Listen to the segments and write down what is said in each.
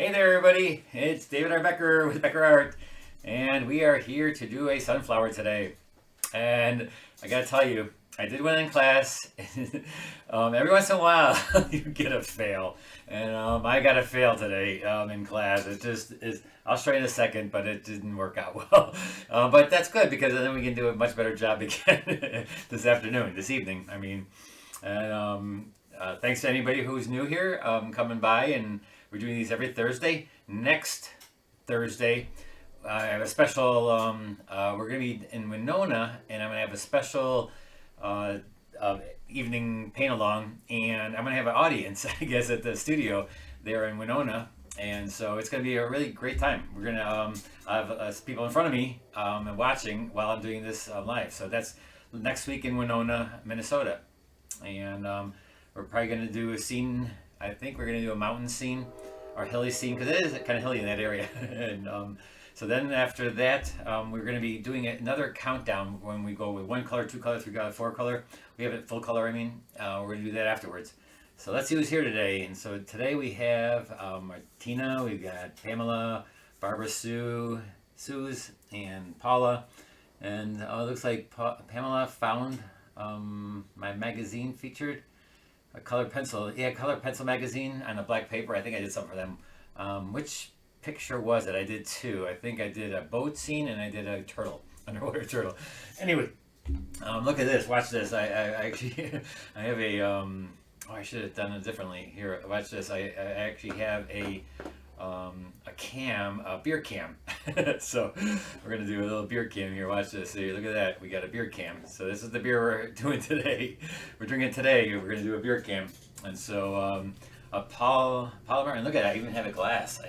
Hey there, everybody. It's David R. Becker with BeckerArt, and we are here to do a sunflower today. And I gotta tell you, I did one in class. Every once in a while, you get a fail, and I got a fail today in class. It just is. I'll show you in a second, but it didn't work out well. But that's good because then we can do a much better job again this evening. I mean, and thanks to anybody who's new here coming by, and we're doing these every Thursday. Next Thursday, I have a special. We're going to be in Winona, and I'm going to have a special evening paint along, and I'm going to have an audience, I guess, at the studio there in Winona. And so it's going to be a really great time. We're going to have people in front of me and watching while I'm doing this live. So that's next week in Winona, Minnesota. And we're probably going to do a scene. I think we're going to do a mountain scene or hilly scene because it is kind of hilly in that area. And so then after that, we're going to be doing another countdown when we go with 1 color, 2 color, 3 color, 4 color. We have it full color, I mean. We're going to do that afterwards. So let's see who's here today. And so today we have Martina, we've got Pamela, Barbara Sue, Suze, and Paula. And it looks like Pamela found my magazine featured. A colored pencil, colored pencil magazine on a black paper. I think I did something for them. Which picture was it? I did two. I think I did a boat scene and I did a turtle, underwater turtle. Anyway, look at this. Watch this. I actually I have a I should have done it differently. Here, watch this. I actually have a beer cam. So we're gonna do a little beer cam here. Watch this. See, look at that. We got a beer cam. So this is the beer we're doing today. We're drinking today. We're gonna do a beer cam. And so a polymer. And look at that. I even have a glass.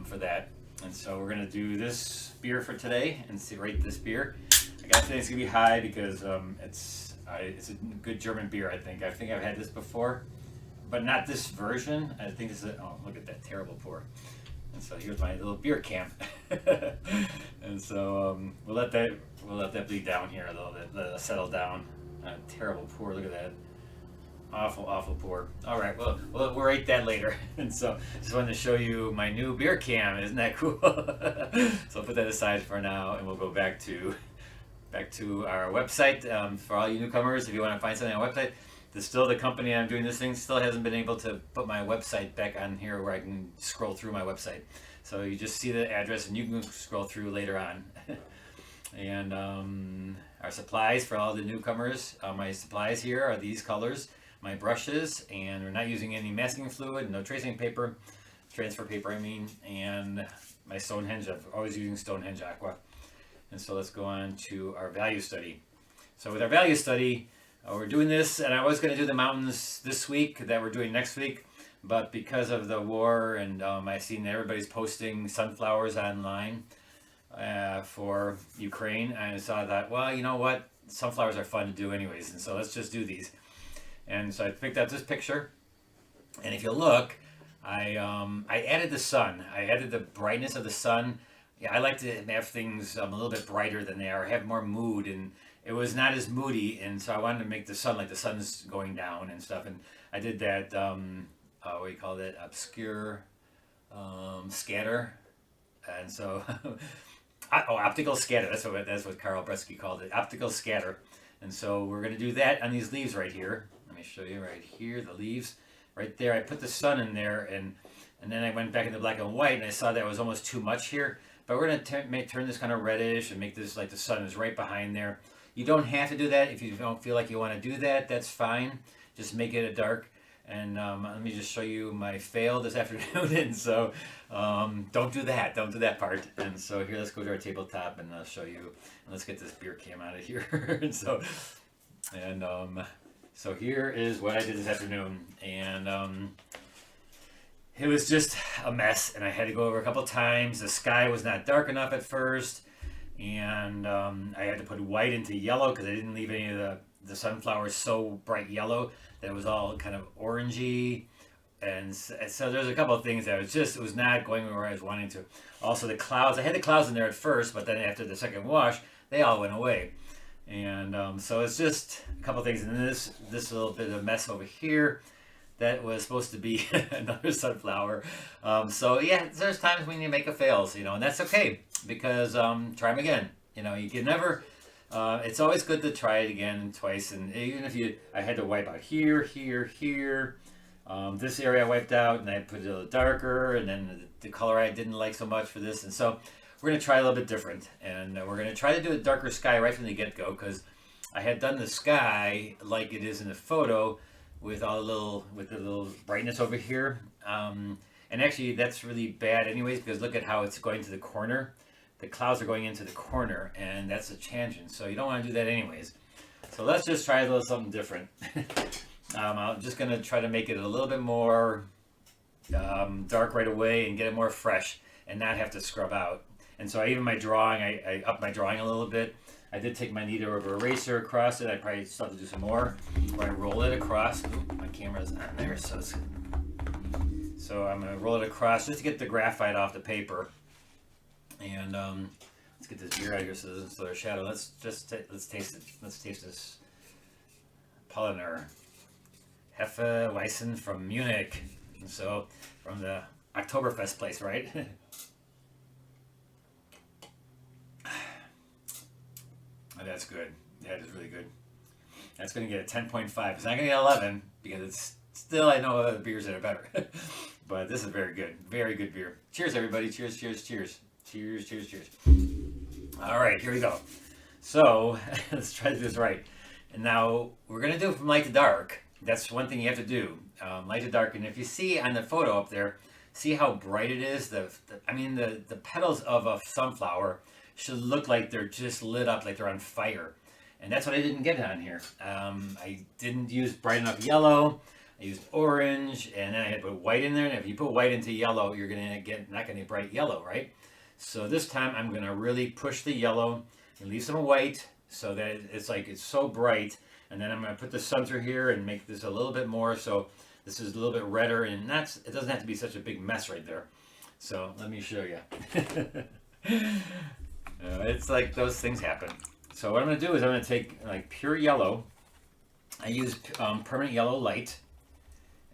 For that. And so we're gonna do this beer for today and rate this beer. I gotta say it's gonna be high because it's a good German beer. I think I've had this before. But not this version. I think this is. Oh, look at that terrible pour. And so here's my little beer can. And so we'll let that bleed down here a little bit. Let it settle down. Terrible pour. Look at that. Awful pour. All right. Well, we'll rate that later. And so just wanted to show you my new beer can. Isn't that cool? So I'll put that aside for now, and we'll go back to our website for all you newcomers. If you want to find something on our website. Still, the company I'm doing this thing still hasn't been able to put my website back on here where I can scroll through my website. So you just see the address and you can scroll through later on. And our supplies for all the newcomers, my supplies here are these colors, my brushes, and we're not using any masking fluid, no tracing paper, transfer paper I mean, and my Stonehenge. I'm always using Stonehenge Aqua. And so let's go on to our value study. So with our value study, we're doing this, and I was going to do the mountains this week that we're doing next week, but because of the war and I've seen everybody's posting sunflowers online for Ukraine, and so I thought, well, you know what, sunflowers are fun to do anyways, and so let's just do these. And so I picked out this picture, and if you look, I added the sun. I added the brightness of the sun. Yeah, I like to have things a little bit brighter than they are, have more mood, and it was not as moody, and so I wanted to make the sun like the sun's going down and stuff, and I did that, what do you call it, obscure scatter, and so, optical scatter, that's what Carl Bresky called it, optical scatter, and so we're going to do that on these leaves right here. Let me show you right here, the leaves, right there. I put the sun in there, and then I went back into black and white, and I saw that was almost too much here, but we're going to turn this kind of reddish and make this like the sun is right behind there. You don't have to do that if you don't feel like you want to do that. That's fine. Just make it a dark. And let me just show you my fail this afternoon. And so don't do that. Don't do that part. And so here, let's go to our tabletop and I'll show you. And let's get this beer cam out of here. And so here is what I did this afternoon. And it was just a mess. And I had to go over a couple times. The sky was not dark enough at first. And I had to put white into yellow because I didn't leave any of the sunflowers so bright yellow that it was all kind of orangey. And so there's a couple of things that it was not going where I was wanting to. Also the clouds, I had the clouds in there at first, but then after the second wash, they all went away. And so it's just a couple of things. And this little bit of mess over here. that was supposed to be another sunflower. So yeah, there's times when you make a fails, you know, and that's okay because try them again. You know, you can never. It's always good to try it again twice, and even if I had to wipe out here, here, here. This area I wiped out, and I put it a little darker, and then the color I didn't like so much for this, and so we're gonna try a little bit different, and we're gonna try to do a darker sky right from the get-go because I had done the sky like it is in the photo with the little brightness over here, and actually that's really bad anyways because look at how it's going to the corner. The clouds are going into the corner, and that's a tangent, so you don't want to do that anyways. So let's just try a little something different. I'm just going to try to make it a little bit more dark right away and get it more fresh and not have to scrub out. And so even my drawing, I upped my drawing a little bit. I did take my kneader over eraser across it. I probably still have to do some more where I roll it across. Ooh, my camera's on there, so I'm going to roll it across just to get the graphite off the paper. And let's get this beer out of here so there's shadow. Let's taste it. Let's taste this Polliner Hefeweizen from Munich. And so from the Oktoberfest place, right? Oh, that's good. That is really good. That's going to get a 10.5. It's not going to get 11 because it's still, I know other beers that are better. But this is very good. Very good beer. Cheers, everybody. Cheers, cheers, cheers. Cheers, cheers, cheers. All right, here we go. So let's try to do this right. And now we're going to do it from light to dark. That's one thing you have to do, light to dark. And if you see on the photo up there, see how bright it is? The petals of a sunflower should look like they're just lit up, like they're on fire. And that's what I didn't get on here. I didn't use bright enough yellow. I used orange, and then I had to put white in there. And if you put white into yellow, you're not going to get bright yellow, right? So this time I'm going to really push the yellow and leave some white so that it's so bright. And then I'm going to put the sun through here and make this a little bit more so this is a little bit redder, and it doesn't have to be such a big mess right there. So let me show you. It's like those things happen. So what I'm going to do is I'm going to take like pure yellow. I use permanent yellow light,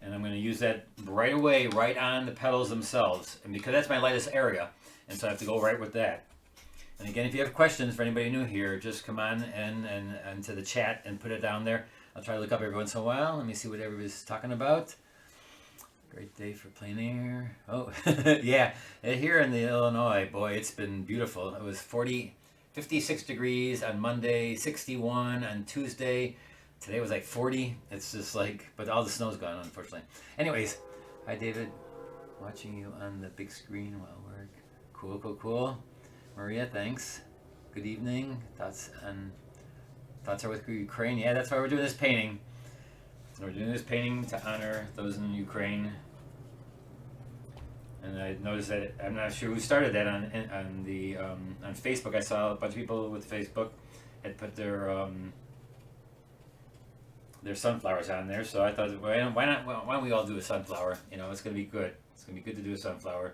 and I'm going to use that right away right on the petals themselves, and because that's my lightest area, and so I have to go right with that. And again, if you have questions for anybody new here, just come on and to the chat and put it down there. I'll try to look up every once in a while. Let me see what everybody's talking about. Great day for plein air. Oh, yeah. Here in the Illinois, boy, it's been beautiful. It was 56 degrees on Monday, 61 on Tuesday. Today was like 40. It's just like, but all the snow's gone, unfortunately. Anyways, hi, David. Watching you on the big screen while work. Cool, cool, cool. Maria, thanks. Good evening. Thoughts are with Ukraine. Yeah, that's why we're doing this painting. We're doing this painting to honor those in Ukraine. And I noticed that I'm not sure who started that on Facebook. I saw a bunch of people with Facebook had put their sunflowers on there. So I thought, why don't we all do a sunflower? You know, it's gonna be good. It's gonna be good to do a sunflower.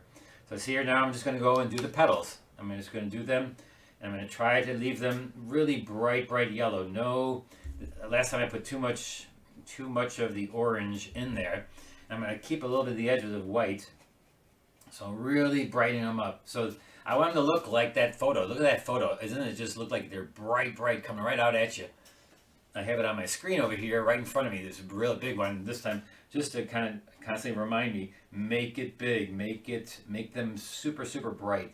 So see here now, I'm just gonna go and do the petals. I'm just gonna do them. And I'm going to try to leave them really bright yellow. No, last time I put too much of the orange in there. I'm going to keep a little bit of the edge of the white. So really brightening them up. So I want them to look like that photo. Look at that photo. Doesn't it just look like they're bright, coming right out at you? I have it on my screen over here, right in front of me. There's a real big one this time, just to kind of constantly remind me, make it big, make them super bright.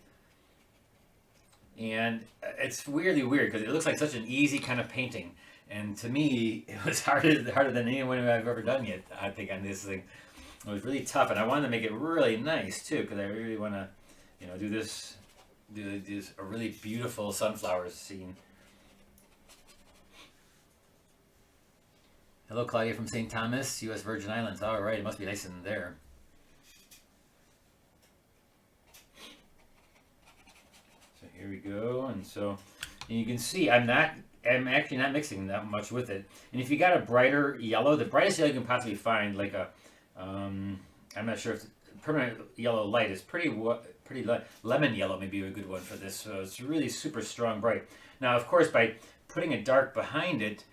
And it's weirdly weird because it looks like such an easy kind of painting, and to me it was harder than anyone I've ever done yet. I think on this thing it was really tough, and I wanted to make it really nice too because I really want to, you know, do this a really beautiful sunflower scene. Hello, Claudia from St. Thomas, U.S. Virgin Islands. All right, it must be nice in there. Here we go, and you can see I'm actually not mixing that much with it. And if you got a brighter yellow, the brightest yellow you can possibly find, like a, I'm not sure if permanent yellow light is pretty light. Lemon yellow may be a good one for this. So it's really super strong bright. Now, of course, by putting a dark behind it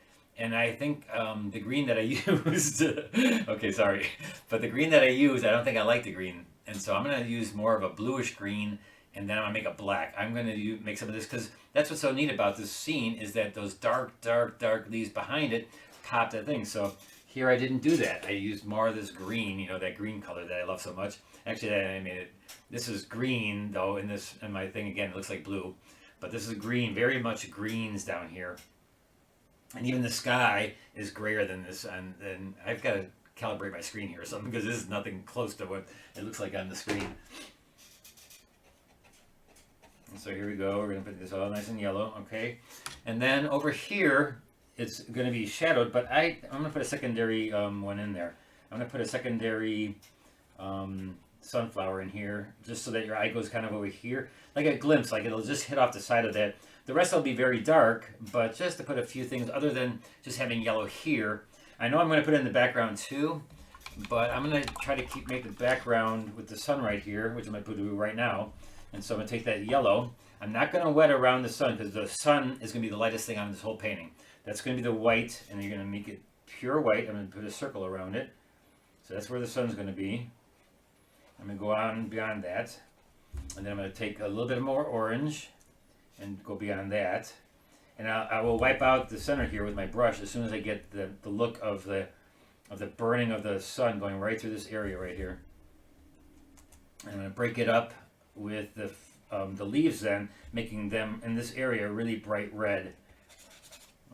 And I think the green that I used, okay, sorry, but the green that I used, I don't think I like the green. And so I'm going to use more of a bluish green, and then I'm going to make a black. I'm going to make some of this, because that's what's so neat about this scene, is that those dark, dark, dark leaves behind it pop that thing. So here I didn't do that. I used more of this green, you know, that green color that I love so much. Actually, I made it, this is green, though, in my thing, again, it looks like blue. But this is green, very much greens down here. And even the sky is grayer than this, and I've got to calibrate my screen here or something, because this is nothing close to what it looks like on the screen. And so here we go, we're going to put this all nice and yellow, okay? And then over here, it's going to be shadowed, but I'm going to put a secondary one in there. I'm going to put a secondary sunflower in here, just so that your eye goes kind of over here, like a glimpse, like it'll just hit off the side of that. The rest will be very dark, but just to put a few things other than just having yellow here. I know I'm going to put it in the background too, but I'm going to try to make the background with the sun right here, which I'm going to do right now. And so I'm going to take that yellow. I'm not going to wet around the sun, because the sun is going to be the lightest thing on this whole painting. That's going to be the white, and you're going to make it pure white. I'm going to put a circle around it. So that's where the sun's going to be. I'm going to go on beyond that. And then I'm going to take a little bit more orange and go beyond that. And I will wipe out the center here with my brush as soon as I get the look of the burning of the sun going right through this area right here. And I'm going to break it up with the leaves then, making them in this area really bright red.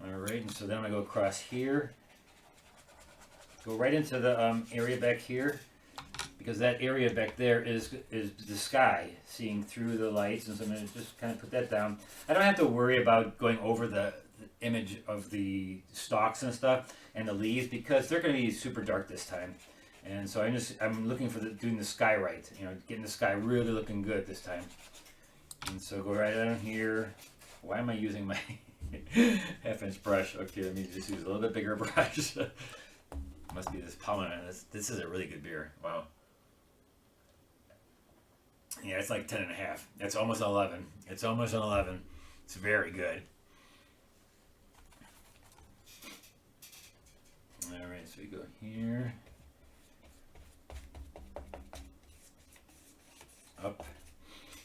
Alright, and so then I'm going to go across here. Go right into the area back here, because that area back there is the sky, seeing through the lights, and so I'm going to just kind of put that down. I don't have to worry about going over the image of the stalks and stuff and the leaves, because they're going to be super dark this time. And so I'm looking for doing the sky right, you know, getting the sky really looking good this time. And so go right down here. Why am I using my half-inch brush? Okay, let me just use a little bit bigger brush. Must be this pomegranate. This is a really good beer. Wow. Yeah, it's like 10.5. It's almost 11. It's almost an 11. It's very good. Alright, so we go here. Up.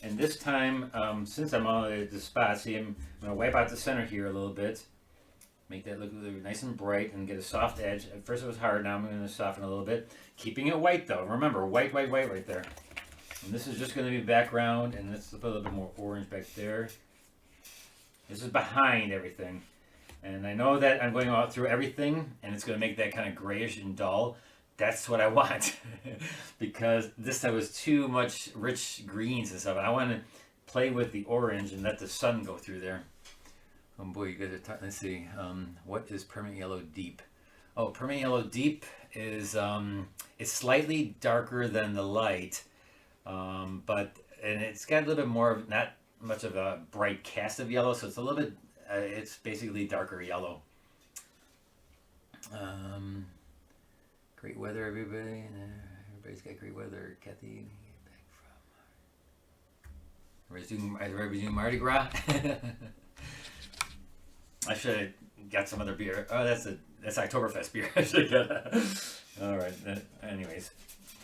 And this time, since I'm on the spot, see, I'm going to wipe out the center here a little bit. Make that look nice and bright and get a soft edge. At first it was hard, now I'm going to soften a little bit. Keeping it white though. Remember, white, white, white right there. And this is just going to be background, and let's put a little bit more orange back there. This is behind everything. And I know that I'm going all through everything, and it's going to make that kind of grayish and dull. That's what I want. Because this time was too much rich greens and stuff. I want to play with the orange and let the sun go through there. Oh boy, you guys are talking. Let's see. What is Permanent Yellow Deep? Oh, Permanent Yellow Deep is it's slightly darker than the light, and it's got a little bit more of, not much of a bright cast of yellow, so it's a little bit. It's basically darker yellow. Great weather, everybody. Everybody's got great weather. Kathy, back from. Everybody's doing Mardi Gras. I should have got some other beer. Oh, that's Oktoberfest beer. I should get that. All right. Anyways,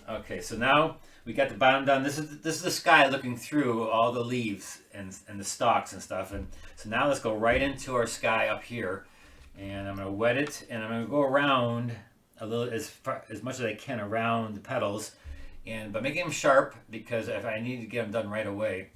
okay. So now we got the bottom done. This is the sky looking through all the leaves and the stalks and stuff. And so now let's go right into our sky up here, and I'm gonna wet it, and I'm gonna go around a little as much as I can around the petals, but making them sharp, because if I need to get them done right away.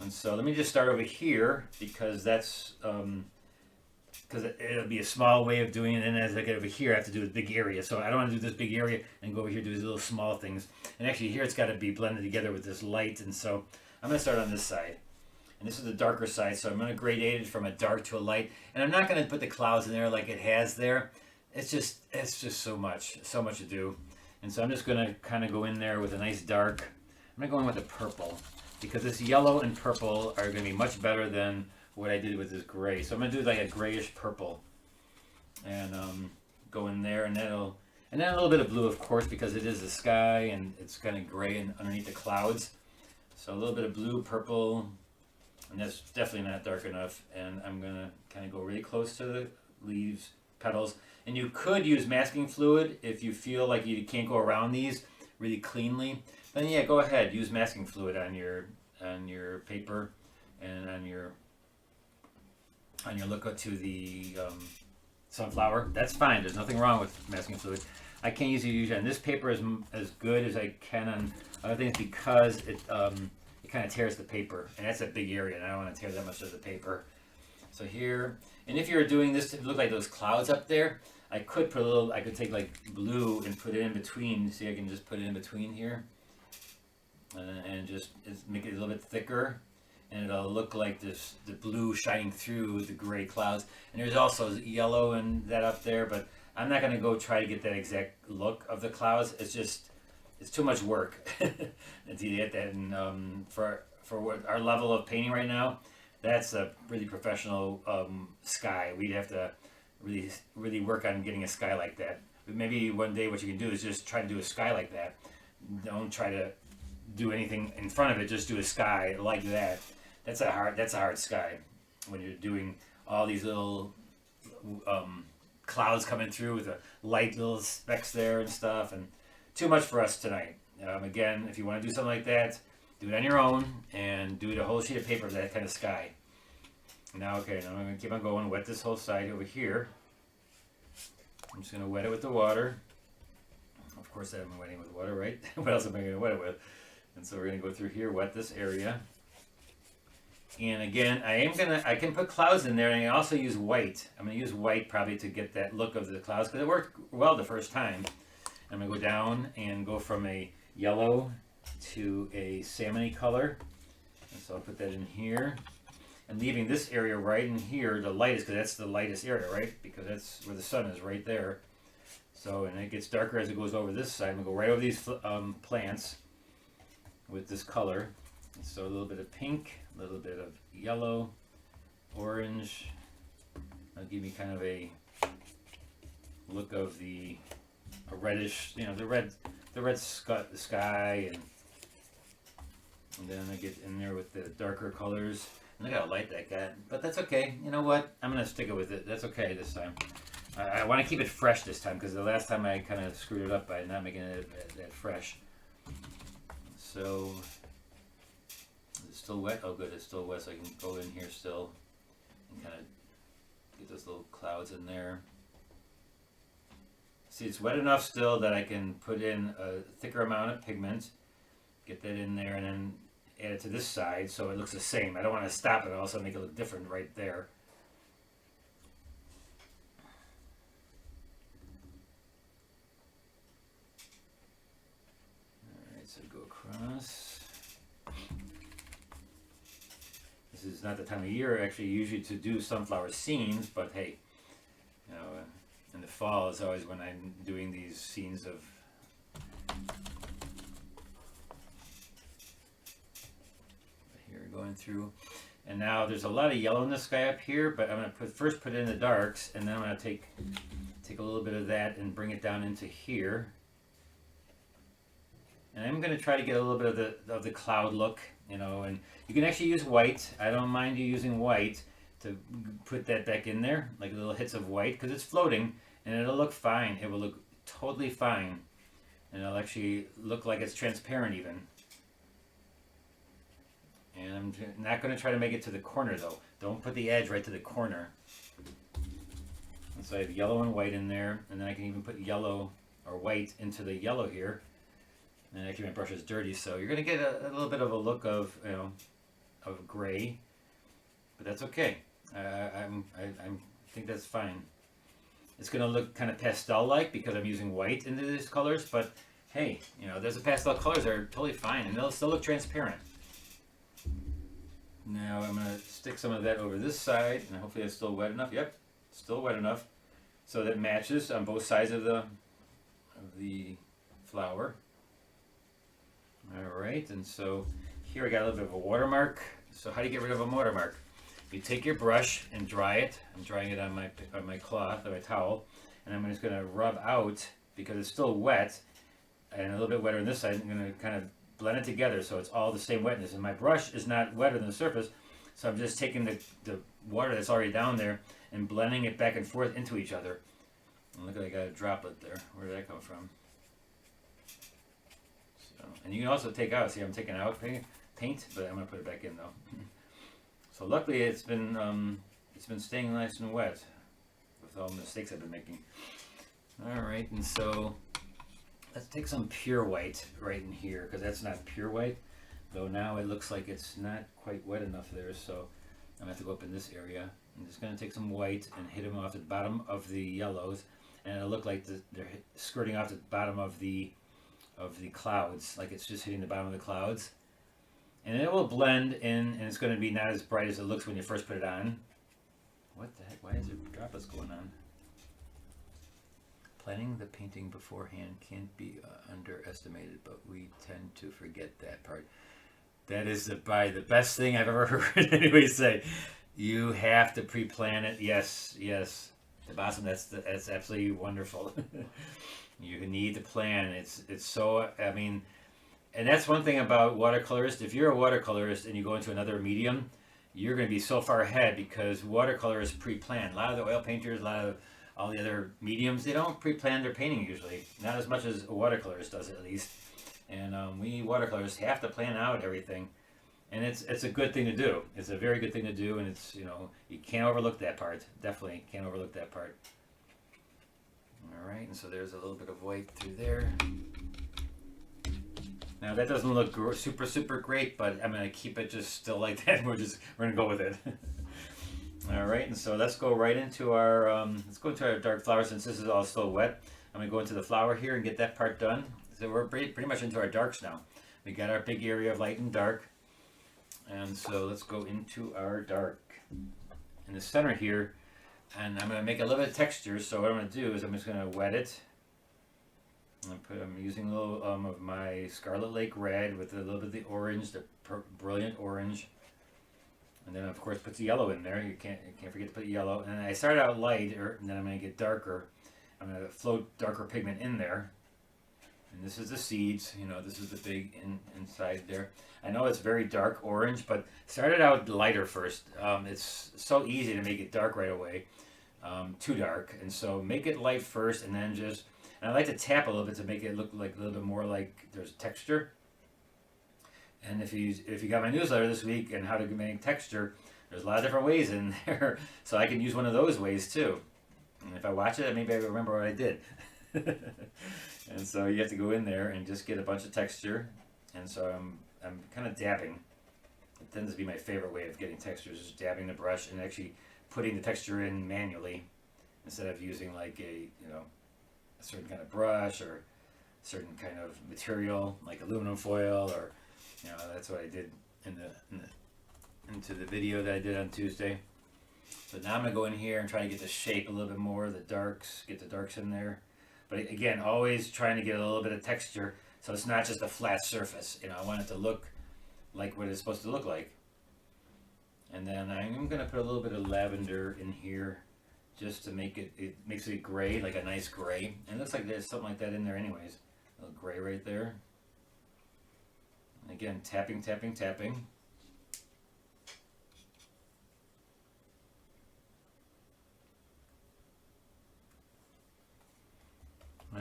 And so let me just start over here, because that's because it'll be a small way of doing it, and as I get over here I have to do a big area, so I don't want to do this big area and go over here and do these little small things. And actually here it's got to be blended together with this light, and so I'm going to start on this side, and this is the darker side, so I'm going to gradate it from a dark to a light, and I'm not going to put the clouds in there like it has there. It's just so much to do. And so I'm just going to kind of go in there with a nice dark. I'm going to go in with a purple, because this yellow and purple are going to be much better than what I did with this gray. So I'm going to do like a grayish purple, and go in there, and then a little bit of blue, of course, because it is the sky and it's kind of gray and underneath the clouds. So a little bit of blue, purple, and that's definitely not dark enough. And I'm going to kind of go really close to leaves, petals. And you could use masking fluid if you feel like you can't go around these really cleanly. Then yeah, go ahead, use masking fluid on your paper and on your look to the sunflower. That's fine. There's nothing wrong with masking fluid. I can't usually use it on this paper as good as I can on other things because it kind of tears the paper, and that's a big area, and I don't want to tear that much of the paper. So here, and if you're doing this to look like those clouds up there, I could put a little. I could take like blue and put it in between. See, I can just put it in between here, and just make it a little bit thicker, and it'll look like this the blue shining through the gray clouds. And there's also yellow and that up there, but I'm not gonna go try to get that exact look of the clouds. It's too much work to get that. And for what our level of painting right now, that's a really professional sky. We'd have to really work on getting a sky like that. But maybe one day what you can do is just try to do a sky like that. Don't try to do anything in front of it. Just do a sky like that. That's a hard sky when you're doing all these little clouds coming through with the light little specks there and stuff. And too much for us tonight. Again, if you want to do something like that, do it on your own and do it a whole sheet of paper of that kind of sky. Now, okay, now I'm going to keep on going, wet this whole side over here. I'm just going to wet it with the water. Of course, I'm wetting it with water, right? What else am I going to wet it with? And so we're going to go through here, wet this area. And again, I can put clouds in there, and I can also use white. I'm going to use white probably to get that look of the clouds, because it worked well the first time. I'm going to go down and go from a yellow to a salmon-y color. And so I'll put that in here. And leaving this area right in here, the lightest, because that's the lightest area, right? Because that's where the sun is, right there. So, and it gets darker as it goes over this side. I'm going to go right over these plants with this color. And so a little bit of pink, a little bit of yellow, orange. That'll give me kind of a look of a reddish, the red sky, and then I get in there with the darker colors. And look how light that got, but that's okay. You know what? I'm gonna stick it with it. That's okay this time. I want to keep it fresh this time because the last time I kind of screwed it up by not making it that fresh. So it's still wet. Oh, good, it's still wet. So I can go in here still and kind of get those little clouds in there. See, it's wet enough still that I can put in a thicker amount of pigment, get that in there, and then add it to this side so it looks the same. I don't want to stop it, also make it look different right there. Alright, so go across. This is not the time of year actually usually to do sunflower scenes, but hey, in the fall is always when I'm doing these scenes of here going through. And now there's a lot of yellow in the sky up here, but I'm going to first put it in the darks, and then I'm going to take a little bit of that and bring it down into here. And I'm going to try to get a little bit of the cloud look, and you can actually use white. I don't mind you using white to put that back in there, like little hits of white, because it's floating, and it'll look fine. It will look totally fine, and it'll actually look like it's transparent even. And I'm not going to try to make it to the corner though. Don't put the edge right to the corner. And so I have yellow and white in there, and then I can even put yellow or white into the yellow here. And actually my brush is dirty, so you're going to get a little bit of a look of of gray, but that's okay. I think that's fine. It's going to look kind of pastel-like because I'm using white into these colors, but hey, there's the pastel colors that are totally fine, and they'll still look transparent. Now I'm going to stick some of that over this side, and hopefully it's still wet enough. Yep, still wet enough, so that matches on both sides of the flower. All right, and so here I got a little bit of a watermark. So how do you get rid of a watermark? You take your brush and dry it. I'm drying it on my cloth, on my towel, and I'm just going to rub out, because it's still wet, and a little bit wetter on this side. I'm going to kind of blend it together so it's all the same wetness. And my brush is not wetter than the surface, So I'm just taking the water that's already down there and blending it back and forth into each other. And look, I got a droplet there. Where did that come from? So, and you can also take out, see I'm taking out paint, but I'm going to put it back in though. So luckily it's been staying nice and wet with all the mistakes I've been making. Alright, and so let's take some pure white right in here, because that's not pure white, though now it looks like it's not quite wet enough there, so I'm going to have to go up in this area. I'm just going to take some white and hit them off the bottom of the yellows, and it'll look like they're skirting off the bottom of the clouds, like it's just hitting the bottom of the clouds. And it will blend in, and it's going to be not as bright as it looks when you first put it on. What the heck? Why is there droplets going on? Planning the painting beforehand can't be underestimated, but we tend to forget that part. That is probably the best thing I've ever heard anybody say. You have to pre-plan it. Yes, yes. The Boston, that's absolutely wonderful. You need to plan. It's so, I mean, and that's one thing about watercolorists. If you're a watercolorist and you go into another medium, you're going to be so far ahead, because watercolor is pre-planned. A lot of the oil painters, a lot of all the other mediums, they don't pre-plan their painting usually. Not as much as a watercolorist does, at least. And we watercolorists have to plan out everything. And it's a good thing to do. It's a very good thing to do, and it's, you know, you can't overlook that part. Definitely can't overlook that part. All right, and so there's a little bit of white through there. Now that doesn't look super great, but I'm gonna keep it just still like that. We're gonna go with it. All right, and so let's go right into our dark flower, since this is all still wet. I'm gonna go into the flower here and get that part done. So we're pretty much into our darks now. We got our big area of light and dark, and so let's go into our dark in the center here. And I'm gonna make a little bit of texture. So what I'm gonna do is I'm just gonna wet it. I'm using a little of my Scarlet Lake Red with a little bit of the orange, the brilliant orange, and then of course put the yellow in there. You can't forget to put yellow. And I started out lighter, and then I'm going to get darker. I'm going to float darker pigment in there. And this is the seeds. You know, this is the big inside there. I know it's very dark orange, but started out lighter first. It's so easy to make it dark right away, too dark, and so make it light first, and then just. And I like to tap a little bit to make it look like a little bit more like there's texture. And if you got my newsletter this week and how to make texture, there's a lot of different ways in there. So I can use one of those ways too. And if I watch it, maybe I remember what I did. And so you have to go in there and just get a bunch of texture. And so I'm kind of dabbing. It tends to be my favorite way of getting textures, is dabbing the brush and actually putting the texture in manually, instead of using like a certain kind of brush or certain kind of material like aluminum foil, or that's what I did into the video that I did on Tuesday. But now I'm gonna go in here and try to get the shape a little bit more, the darks, get the darks in there. But again, always trying to get a little bit of texture, so it's not just a flat surface. I want it to look like what it's supposed to look like. And then I'm gonna put a little bit of lavender in here, just to make it makes it gray, like a nice gray. And it looks like there's something like that in there anyways. A little gray right there. And again, tapping.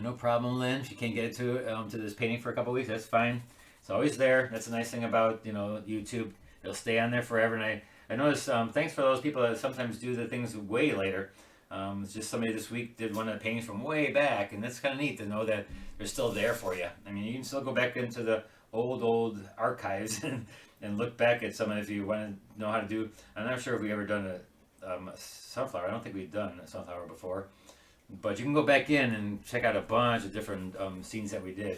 No problem, Lynn. If you can't get it to this painting for a couple weeks, that's fine. It's always there. That's the nice thing about YouTube. It'll stay on there forever. And I noticed, thanks for those people that sometimes do the things way later. It's just somebody this week did one of the paintings from way back, and that's kind of neat to know that they're still there for you. I mean, you can still go back into the old archives and look back at some, if you want to know how to do. I'm not sure if we ever done a sunflower. I don't think we've done a sunflower before, but you can go back in and check out a bunch of different scenes that we did,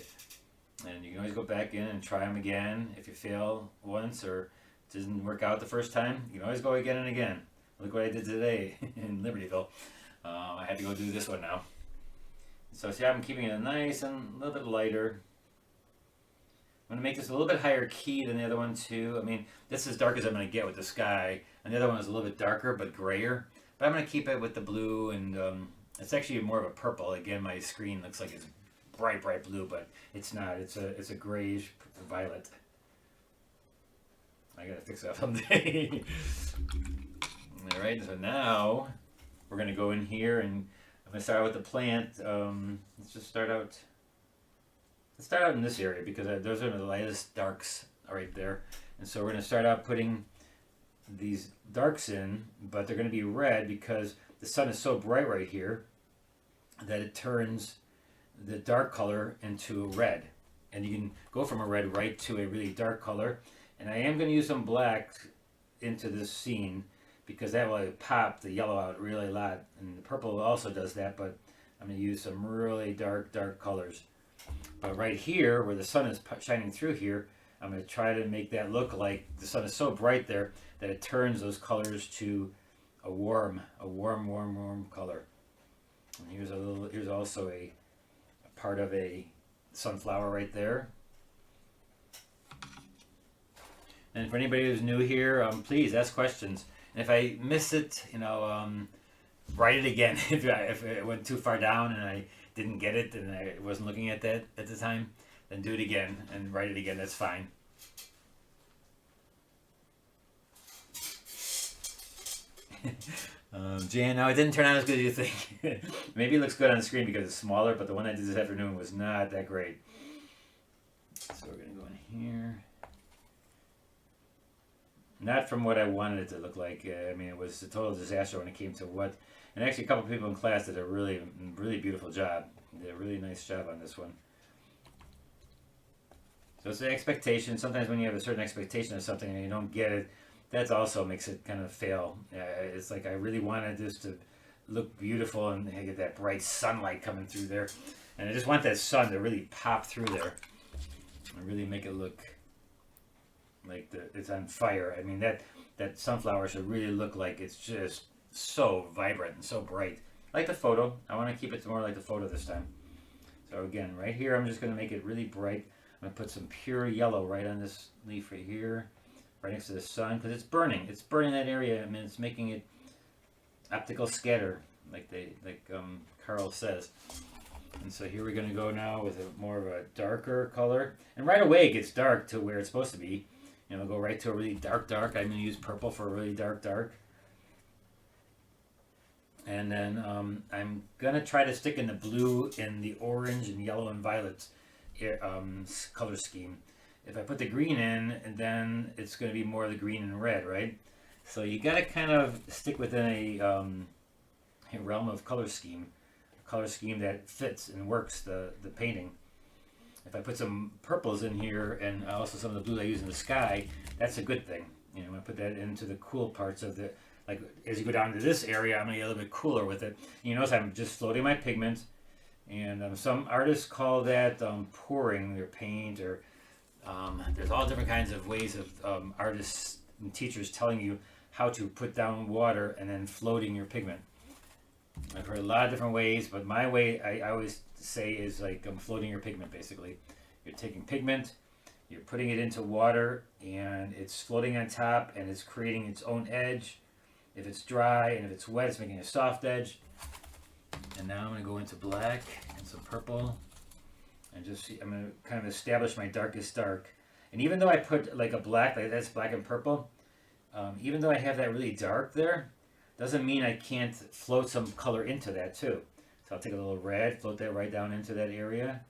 and you can always go back in and try them again. If you fail once or it doesn't work out the first time, you can always go again and again. Look what I did today in Libertyville. I had to go do this one now. So see, I'm keeping it nice and a little bit lighter. I'm going to make this a little bit higher key than the other one too. I mean, this is as dark as I'm going to get with the sky. And the other one is a little bit darker but grayer. But I'm going to keep it with the blue, and it's actually more of a purple. Again, my screen looks like it's bright blue, but it's not. It's a grayish violet. I gotta fix that someday. All right, so now we're gonna go in here and I'm gonna start out with the plant. Let's just start out. Let's start out in this area because those are the lightest darks right there. And so we're gonna start out putting these darks in, but they're gonna be red because the sun is so bright right here that it turns the dark color into a red. And you can go from a red right to a really dark color. And I am going to use some black into this scene because that will pop the yellow out really a lot. And the purple also does that, but I'm going to use some really dark colors. But right here, where the sun is shining through here, I'm going to try to make that look like the sun is so bright there that it turns those colors to a warm color. And here's also a part of a sunflower right there. And for anybody who's new here, please ask questions. And if I miss it, write it again. if it went too far down and I didn't get it and I wasn't looking at that at the time, then do it again and write it again. That's fine. Jan, no, it didn't turn out as good as you think. Maybe it looks good on the screen because it's smaller, but the one I did this afternoon was not that great. So we're going to go in here. Not from what I wanted it to look like. I mean, it was a total disaster when it came to what... And actually a couple people in class did a really beautiful job. They did a really nice job on this one. So it's an expectation. Sometimes when you have a certain expectation of something and you don't get it, that also makes it kind of fail. It's like I really wanted this to look beautiful and get that bright sunlight coming through there. And I just want that sun to really pop through there and really make it look like it's on fire. I mean, that sunflower should really look like it's just so vibrant and so bright. Like the photo. I want to keep it more like the photo this time. So again, right here, I'm just going to make it really bright. I'm going to put some pure yellow right on this leaf right here. Right next to the sun, because it's burning. It's burning that area. I mean, it's making it optical scatter, like Carl says. And so here we're going to go now with more of a darker color. And right away it gets dark to where it's supposed to be. Go right to a really dark. I'm going to use purple for a really dark. And then I'm going to try to stick in the blue and the orange and yellow and violet color scheme. If I put the green in, then it's going to be more of the green and red, right? So you got to kind of stick within a realm of color scheme, a color scheme that fits and works the painting. If I put some purples in here and also some of the blue I use in the sky, that's a good thing. I put that into the cool parts of the, like as you go down to this area, I'm going to get a little bit cooler with it. You notice I'm just floating my pigment, and some artists call that pouring their paint, or there's all different kinds of ways of artists and teachers telling you how to put down water and then floating your pigment. I've heard a lot of different ways, but my way I always say is like floating your pigment basically. You're taking pigment, you're putting it into water, and it's floating on top and it's creating its own edge. If it's dry and if it's wet, it's making a soft edge. And now I'm going to go into black and some purple. And just see, I'm going to kind of establish my darkest dark. And even though I put like a black, like that's black and purple, even though I have that really dark there, doesn't mean I can't float some color into that too. So I'll take a little red, float that right down into that area,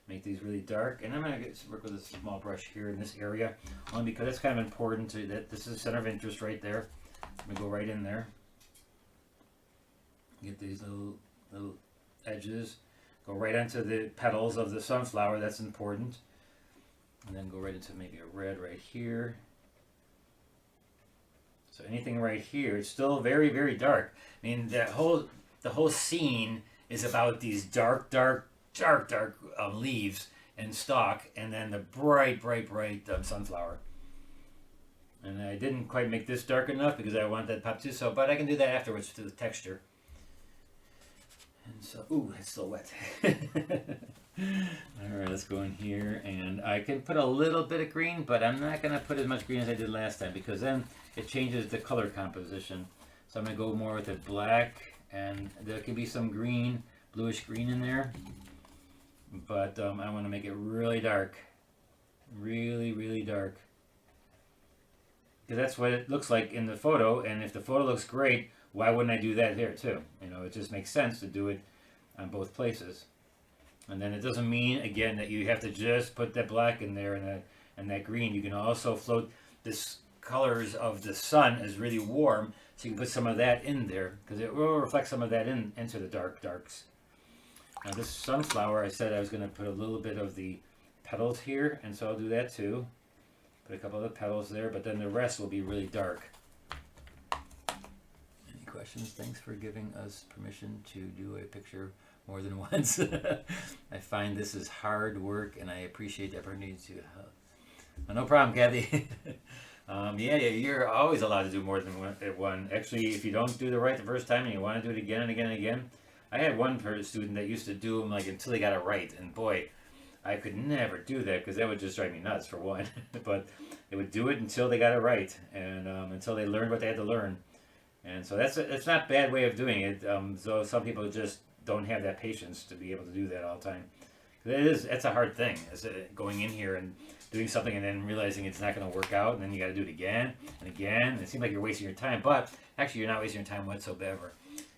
make these really dark. And I'm going to work with a small brush here in this area, only because that's kind of important to that. This is the center of interest right there. I'm going to go right in there. Get these little edges. Go right onto the petals of the sunflower, that's important. And then go right into maybe a red right here. So anything right here, it's still very dark. I mean, the whole scene is about these dark leaves and stalk, and then the bright sunflower. And I didn't quite make this dark enough because I want that pop too, but I can do that afterwards to the texture. And so, ooh, it's still wet. Alright, let's go in here, and I can put a little bit of green, but I'm not going to put as much green as I did last time because then it changes the color composition. So I'm going to go more with the black, and there can be some green, bluish green in there, but I want to make it really dark, really dark. because that's what it looks like in the photo. And if the photo looks great, why wouldn't I do that here too? You know, it just makes sense to do it on both places. And then it doesn't mean, again, that you have to just put that black in there and that green. You can also float this colors of the sun is really warm, so you can put some of that in there because it will reflect some of that into the darks. Now this sunflower, I said I was going to put a little bit of the petals here, and so I'll do that too. Put a couple of the petals there, but then the rest will be really dark. Any questions? Thanks for giving us permission to do a picture more than once. I find this is hard work, and I appreciate the opportunity to help. No problem, Kathy. Yeah, you're always allowed to do more than one. Actually, if you don't do the right the first time and you want to do it again and again and again, I had one student that used to do them like until they got it right, and boy, I could never do that because that would just drive me nuts for one. But they would do it until they got it right, and until they learned what they had to learn. And so it's not a bad way of doing it. So some people just don't have that patience to be able to do that all the time. It's a hard thing. It's going in here and doing something and then realizing it's not going to work out, and then you got to do it again and again. And it seems like you're wasting your time, but actually you're not wasting your time whatsoever.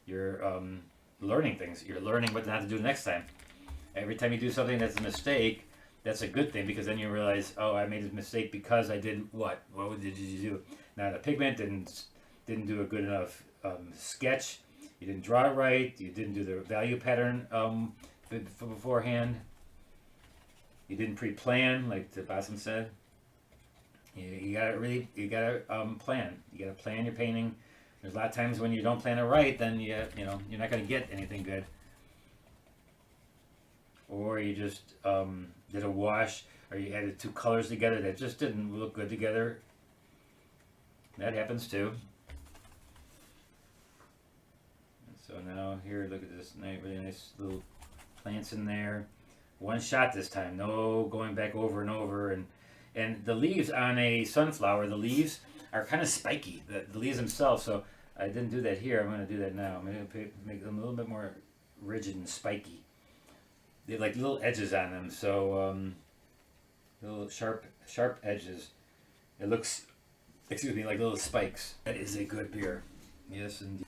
You're learning things. You're learning what not to do next time. Every time you do something that's a mistake, that's a good thing, because then you realize, oh, I made a mistake because I did what? What did you do? Now the pigment didn't do a good enough sketch. You didn't draw it right. You didn't do the value pattern beforehand. You didn't pre-plan, like the Basim said. You gotta plan. You gotta plan your painting. There's a lot of times when you don't plan it right, then you're not gonna get anything good. Or you just did a wash, or you added two colors together that just didn't look good together. That happens too. So now here, look at this really nice little plants in there. One shot this time, no going back over and over. And the leaves on a sunflower, the leaves are kind of spiky, the leaves themselves. So I didn't do that here. I'm going to do that now. I'm going to make them a little bit more rigid and spiky. They have like little edges on them, so little sharp edges. It looks, excuse me, like little spikes. That is a good beer. Yes, indeed.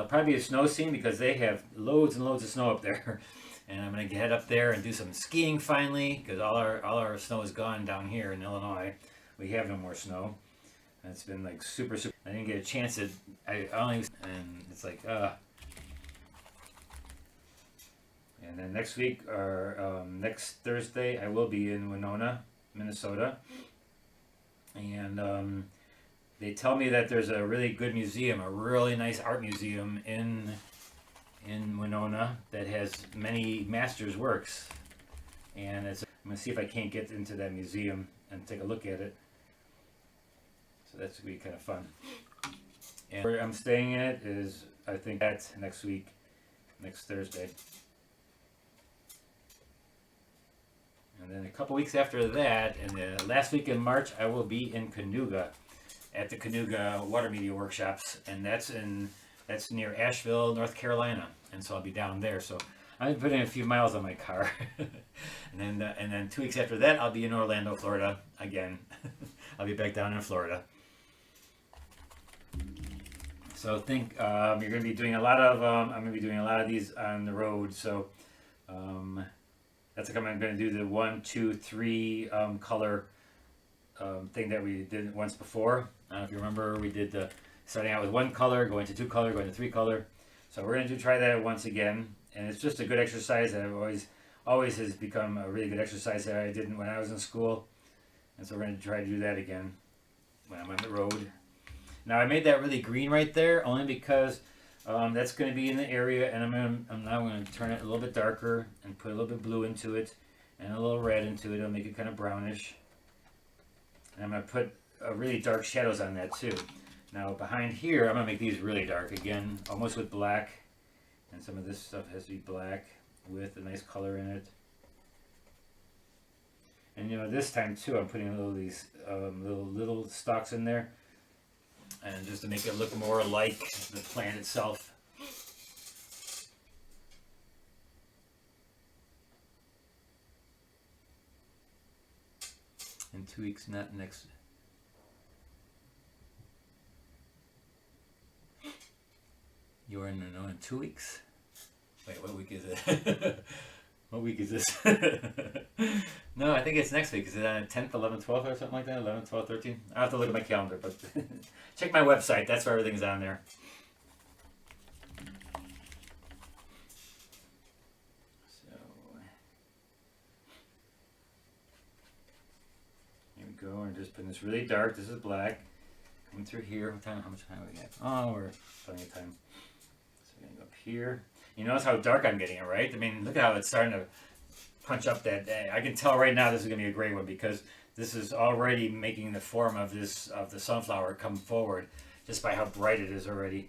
Probably a snow scene because they have loads and loads of snow up there. And I'm going to head up there and do some skiing finally, because all our snow is gone down here in Illinois. We have no more snow. And it's been like super. I didn't get a chance to. And it's like And then next week, or next Thursday, I will be in Winona, Minnesota. And they tell me that there's a really good museum, a really nice art museum in Winona that has many masters' works. And I'm going to see if I can't get into that museum and take a look at it. So that's going to be kind of fun. And where I'm staying at is, I think that's next week, next Thursday. And then a couple weeks after that, and the last week in March, I will be in Cayuga at the Cayuga Water Media Workshops, and that's near Asheville, North Carolina, and so I'll be down there. So I'm putting a few miles on my car, and then 2 weeks after that, I'll be in Orlando, Florida again. I'll be back down in Florida. So think you're going to be doing a lot of. I'm going to be doing a lot of these on the road. So. That's like I'm going to do the 1, 2, 3 color thing that we did once before. I don't know if you remember, we did starting out with 1 color, going to 2 color, going to 3 color. So we're going to try that once again, and it's just a good exercise that I've always has become a really good exercise that I did when I was in school, and so we're going to try to do that again when I'm on the road. Now I made that really green right there only because. That's going to be in the area, and I'm now going to turn it a little bit darker and put a little bit blue into it and a little red into it. It'll make it kind of brownish. And I'm going to put really dark shadows on that too. Now behind here, I'm going to make these really dark again, almost with black. And some of this stuff has to be black with a nice color in it. And this time too, I'm putting a little of these little stalks in there. And just to make it look more like the plant itself. In 2 weeks, not next. You're in 2 weeks. Wait, what week is it? What week is this? No, I think it's next week. Is it on 10th, 11th, 12th or something like that? 11th, 12th, 13th? I'll have to look at my calendar, but check my website. That's where everything's on there. So, here we go. We're just putting this really dark. This is black. Coming through here. What time? How much time do we have? Oh, we're plenty of time. So we're going to go up here. You notice how dark I'm getting it, right? I mean, look at how it's starting to punch up that. I can tell right now this is going to be a great one because this is already making the form of the sunflower come forward just by how bright it is already.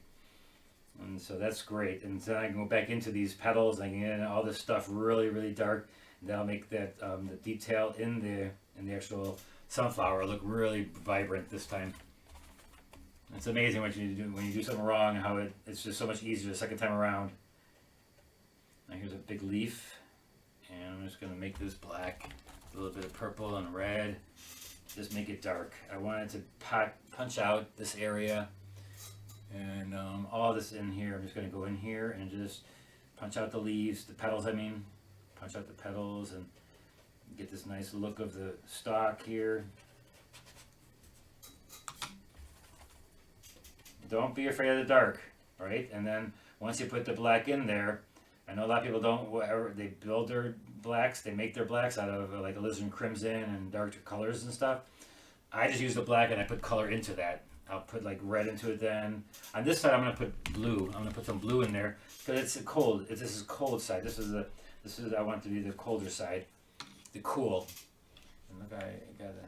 And so that's great. And then I can go back into these petals. I can get into all this stuff really, really dark. And that'll make that the detail in the actual sunflower look really vibrant this time. It's amazing what you do when you do something wrong. How it's just so much easier the second time around. Now here's a big leaf, and I'm just going to make this black, a little bit of purple and red, just make it dark. I wanted to punch out this area, and all this in here. I'm just going to go in here and just punch out the leaves, the petals I mean, punch out the petals and get this nice look of the stalk here. Don't be afraid of the dark, right? And then once you put the black in there, I know a lot of people don't, whatever, they build their blacks, they make their blacks out of like alizarin crimson and dark colors and stuff. I just use the black and I put color into that. I'll put like red into it then. On this side I'm going to put blue. I'm going to put some blue in there because it's cold. This is cold side. This is I want it to be the colder side, the cool. And look, I got a.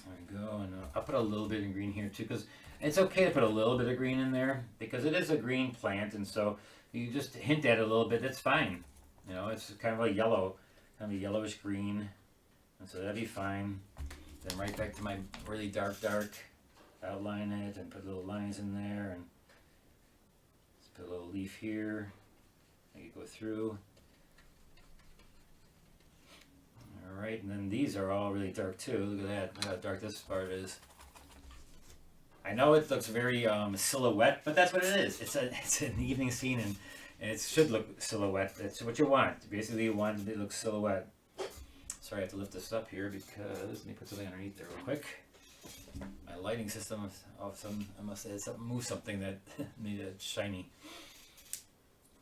There we go, and I'll put a little bit of green here too, because it's okay to put a little bit of green in there, because it is a green plant, and so you just hint at it a little bit, that's fine. You know, it's kind of a yellow, kind of a yellowish green, and so that'd be fine. Then right back to my really dark, outline it, and put little lines in there, and let's put a little leaf here, make it go through. Alright, and then these are all really dark too. Look at that, look how dark this part is. I know it looks very silhouette, but that's what it is. It's an evening scene, and it should look silhouette. That's what you want. Basically, you want it to look silhouette. Sorry, I have to lift this up here because let me put something underneath there real quick. My lighting system is I must have moved something that made it shiny.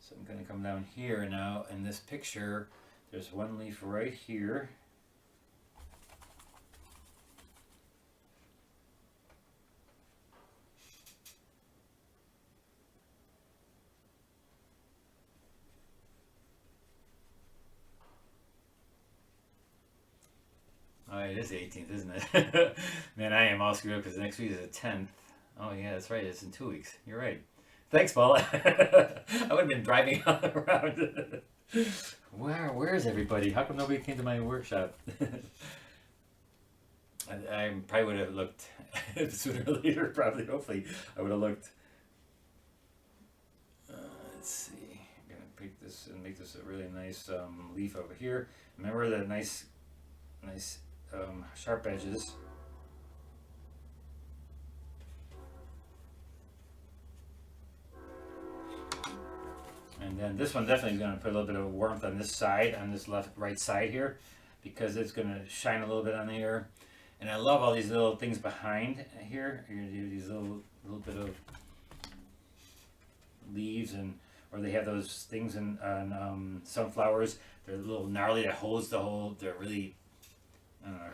So I'm going to come down here now. In this picture, there's one leaf right here. Oh, it is the 18th, isn't it? Man, I am all screwed up because next week is the 10th. Oh, yeah, that's right. It's in 2 weeks. You're right. Thanks, Paul. I would have been driving around. Where is everybody? How come nobody came to my workshop? I probably would have looked sooner or later, probably, hopefully. I would have looked. Let's see. I'm going to pick this and make this a really nice leaf over here. Remember the nice sharp edges. And then this one definitely is going to put a little bit of warmth on this side, on this right side here, because it's going to shine a little bit on here. And I love all these little things behind here. You're going to do these little bit of leaves, or they have those things on sunflowers. They're a little gnarly that holds the whole. They're really, I don't know,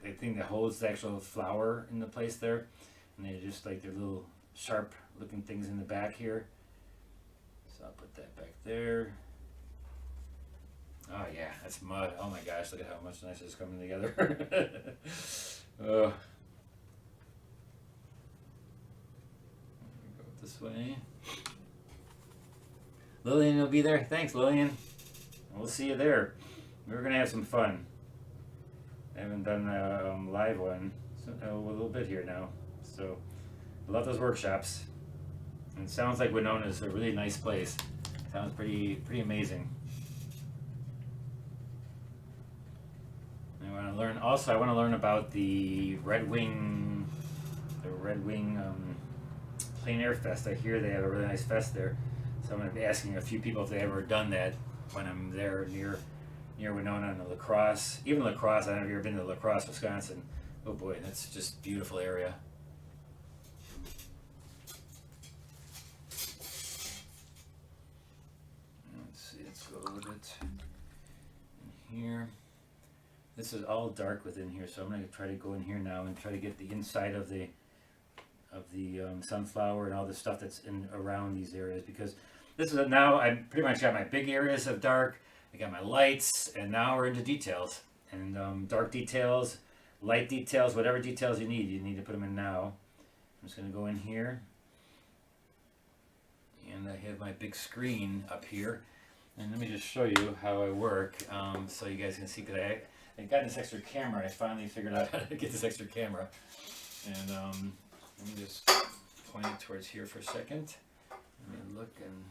the thing that holds the actual flower in the place there, and they're just like they're little sharp looking things in the back here. So I'll put that back there. Oh yeah, that's mud. Oh my gosh, look at how much nicer it's coming together. Go this way. Lillian will be there. Thanks, Lillian. We'll see you there. We're gonna have some fun. I haven't done a live one a little bit here now, so I love those workshops. And it sounds like Winona is a really nice place. Sounds pretty amazing. I want to learn. Also, I want to learn about the red wing Plein Air Fest. I hear they have a really nice fest there, so I'm going to be asking a few people if they've ever done that when I'm there near Winona and the La Crosse. Even La Crosse, I don't know if you've ever been to La Crosse, Wisconsin. Oh boy, that's just a beautiful area. Let's see, let's go a little bit in here. This is all dark within here, so I'm going to try to go in here now and try to get the inside of the sunflower and all the stuff that's in around these areas, because this is now I pretty much got my big areas of dark. I got my lights, and now we're into details and dark details, light details, whatever details you need to put them in now. I'm just going to go in here, and I have my big screen up here, and let me just show you how I work, so you guys can see, because I got this extra camera. I finally figured out how to get this extra camera, and let me just point it towards here for a second. Let me look, and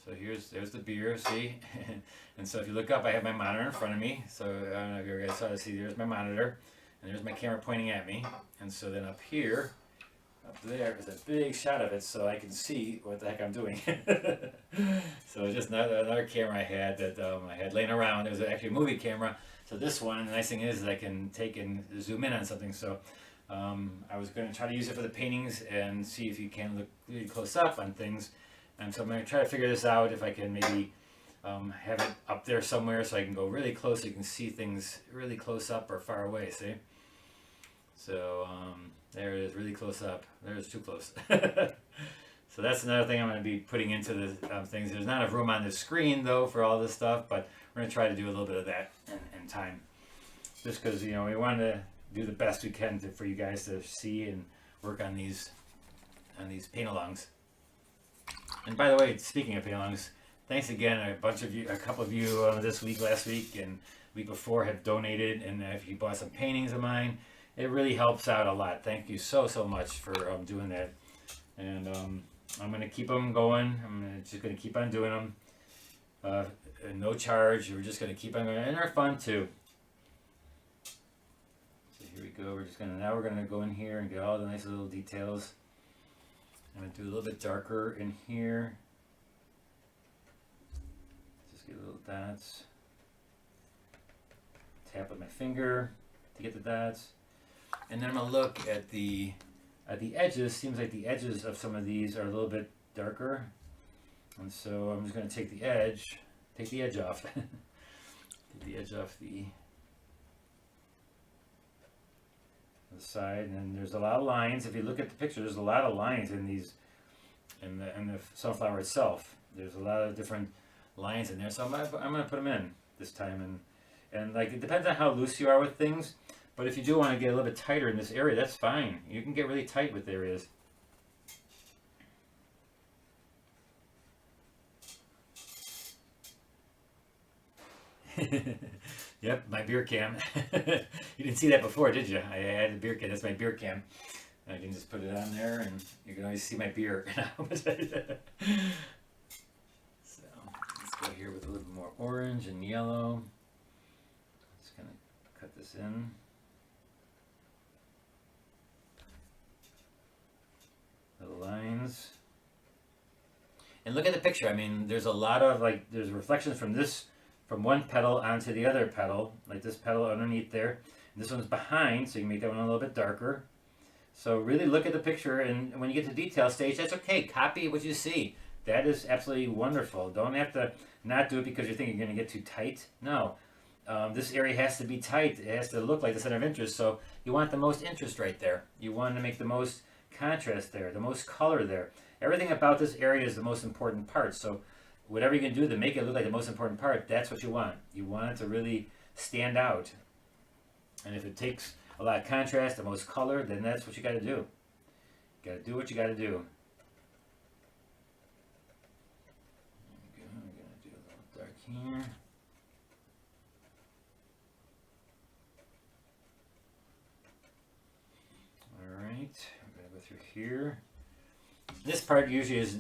so there's the beer, see? And so if you look up, I have my monitor in front of me. So I don't know if you guys saw this, see, there's my monitor, and there's my camera pointing at me. And so then up here, up there is a big shot of it, so I can see what the heck I'm doing. So it's just another camera I had that I had laying around. It was actually a movie camera. So this one, the nice thing is that I can take and zoom in on something. So I was going to try to use it for the paintings and see if you can look really close up on things. And so I'm going to try to figure this out, if I can maybe have it up there somewhere so I can go really close so you can see things really close up or far away, see? So there it is, really close up. There's too close. So that's another thing I'm going to be putting into the things. There's not enough room on the screen, though, for all this stuff, but we're going to try to do a little bit of that in time. Just because, you know, we want to do the best we can for you guys to see and work on these paint-alongs. And by the way, speaking of paint-alongs, thanks again. A couple of you this week, last week, and week before have donated, and if you bought some paintings of mine, it really helps out a lot. Thank you so much for doing that. And I'm going to keep them going. Just going to keep on doing them. No charge. We're just going to keep on going, and they're fun too. So here we go. Now we're going to go in here and get all the nice little details. I'm going to do a little bit darker in here. Just get little dots. Tap with my finger to get the dots. And then I'm going to look at the edges. Seems like the edges of some of these are a little bit darker. And so I'm just going to take the edge off. Take the edge off the side, and there's a lot of lines. If you look at the picture, there's a lot of lines in these, in the sunflower itself. There's a lot of different lines in there, so I'm gonna put them in this time, and like, it depends on how loose you are with things. But if you do want to get a little bit tighter in this area, that's fine. You can get really tight with areas. Yep, my beer cam. You didn't see that before, did you? I had a beer cam. That's my beer cam. I can just put it on there, and you can always see my beer. So let's go here with a little more orange and yellow. Just gonna cut this in. Little lines. And look at the picture. I mean, there's a lot of, like, there's reflections from one petal onto the other petal, like this petal underneath there. And this one's behind, so you can make that one a little bit darker. So really look at the picture, and when you get to detail stage, that's okay. Copy what you see. That is absolutely wonderful. Don't have to not do it because you think you're going to get too tight. No. This area has to be tight. It has to look like the center of interest. So you want the most interest right there. You want to make the most contrast there, the most color there. Everything about this area is the most important part. So whatever you can do to make it look like the most important part, that's what you want. You want it to really stand out. And if it takes a lot of contrast, the most color, then that's what you got to do. You got to do what you got to do. There we go. I'm going to do a little dark here. All right, I'm going to go through here. This part usually is,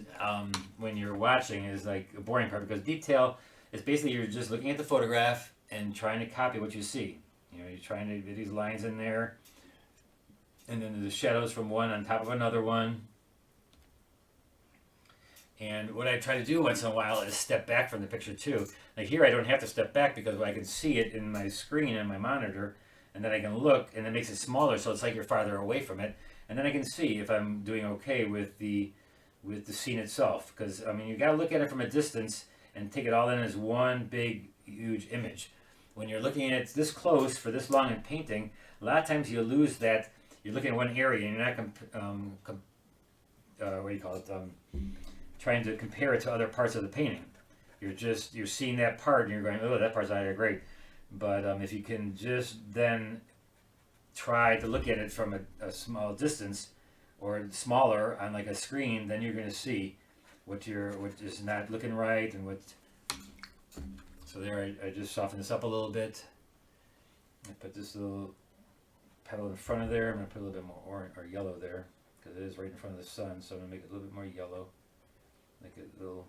when you're watching, is like a boring part, because detail is basically you're just looking at the photograph and trying to copy what you see. You know, you're trying to get these lines in there, and then the shadows from one on top of another one. And what I try to do once in a while is step back from the picture too. Like here I don't have to step back because I can see it in my screen and my monitor, and then I can look and it makes it smaller so it's like you're farther away from it. And then I can see if I'm doing okay with the scene itself. Because I mean you gotta look at it from a distance and take it all in as one big huge image. When you're looking at it this close for this long in painting, a lot of times you lose that. You're looking at one area and you're not what do you call it? Trying to compare it to other parts of the painting. You're seeing that part and you're going, oh, that part's not that great. But if you can just then try to look at it from a small distance or smaller on like a screen, then you're going to see what is not looking right and what. So there, I just soften this up a little bit. I put this little petal in front of there. I'm going to put a little bit more orange or yellow there because it is right in front of the sun. So I'm going to make it a little bit more yellow. Make it a little.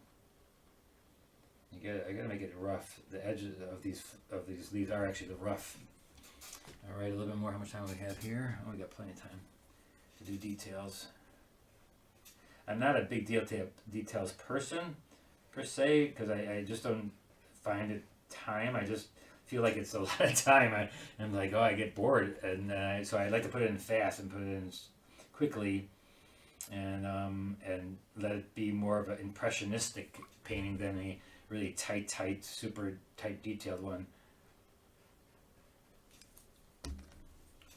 I gotta make it rough. The edges of these leaves are actually the rough. All right, a little bit more. How much time do we have here? Oh, we got plenty of time to do details. I'm not a big details person per se because I just don't find it time. I just feel like it's a lot of time. I'm like, oh, I get bored, and so I like to put it in fast and put it in quickly. And let it be more of an impressionistic painting than a really tight, super tight detailed one.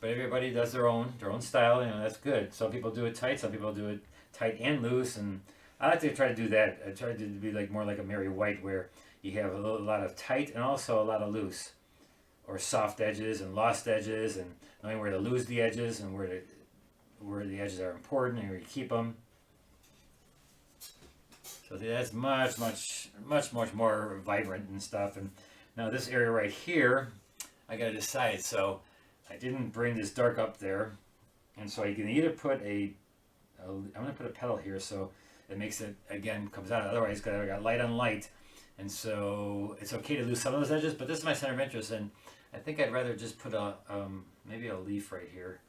But everybody does their own style, you know, that's good. Some people do it tight, some people do it tight and loose, and I like to try to do that. I try to be like more like a Mary White where you have a lot of tight and also a lot of loose. Or soft edges and lost edges, and knowing where to lose the edges and where the edges are important and where you keep them. So that's much more vibrant and stuff. And now this area right here, I gotta decide. So I didn't bring this dark up there, and so you can either put I'm gonna put a petal here so it makes it again comes out. Otherwise, I got light on light, and so it's okay to lose some of those edges. But this is my center of interest, and I think I'd rather just put a maybe a leaf right here.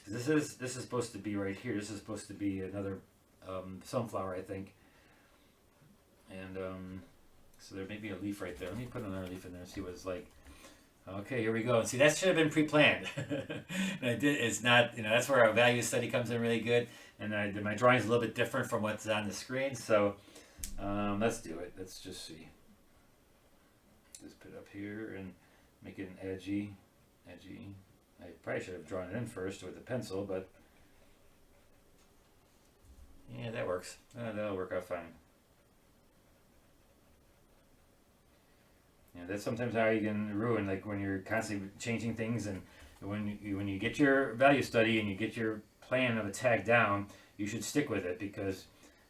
This is supposed to be right here. This is supposed to be another sunflower, I think. And so there may be a leaf right there. Let me put another leaf in there and see what it's like. Okay, here we go. See, that should have been pre-planned. And I did. It's not. You know, that's where our value study comes in really good. And my drawing's a little bit different from what's on the screen. So let's do it. Let's just see. Just put it up here and make it an edgy. I probably should have drawn it in first with a pencil, but yeah, that works. That'll work out fine. Yeah, that's sometimes how you can ruin, like when you're constantly changing things, and when you get your value study and you get your plan of attack down, you should stick with it because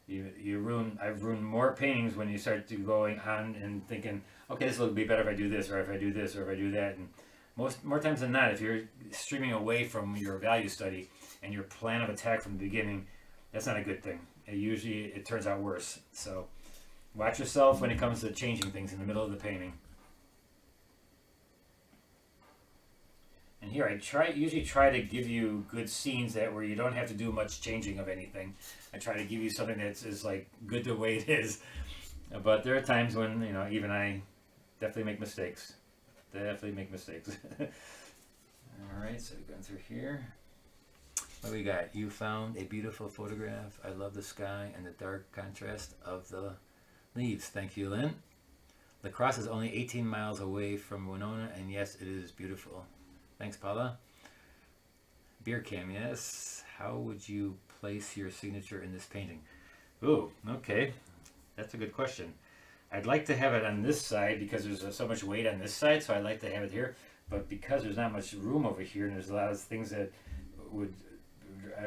I've ruined more paintings when you start to going on and thinking, okay, this will be better if I do this, or if I do this, or if I do that, and more times than not, if you're streaming away from your value study and your plan of attack from the beginning, that's not a good thing. It turns out worse. So watch yourself when it comes to changing things in the middle of the painting. And here I usually try to give you good scenes where you don't have to do much changing of anything. I try to give you something that's is like good the way it is. But there are times when even I definitely make mistakes. All right, so we've gone through here. What do we got? You found a beautiful photograph. I love the sky and the dark contrast of the leaves. Thank you, Lynn. La Crosse is only 18 miles away from Winona, and yes, it is beautiful. Thanks, Paula. Beer cam, yes. How would you place your signature in this painting? Ooh, okay. That's a good question. I'd like to have it on this side because there's so much weight on this side, so I'd like to have it here. But because there's not much room over here, and there's a lot of things that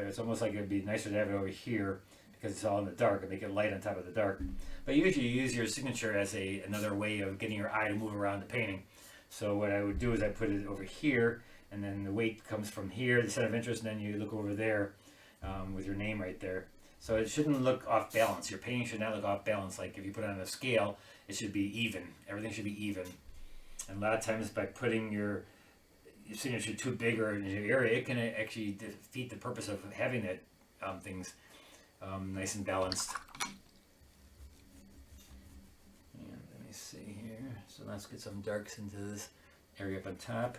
it's almost like it'd be nicer to have it over here because it's all in the dark and make it light on top of the dark. But usually you use your signature as another way of getting your eye to move around the painting. So what I would do is I put it over here, and then the weight comes from here, the center of interest, and then you look over there with your name right there. So it shouldn't look off balance. Your painting should not look off balance. Like if you put it on a scale, it should be even. Everything should be even. And a lot of times by putting signatures are too big or in your area, it can actually defeat the purpose of having that things nice and balanced. And let me see here. So let's get some darks into this area up on top.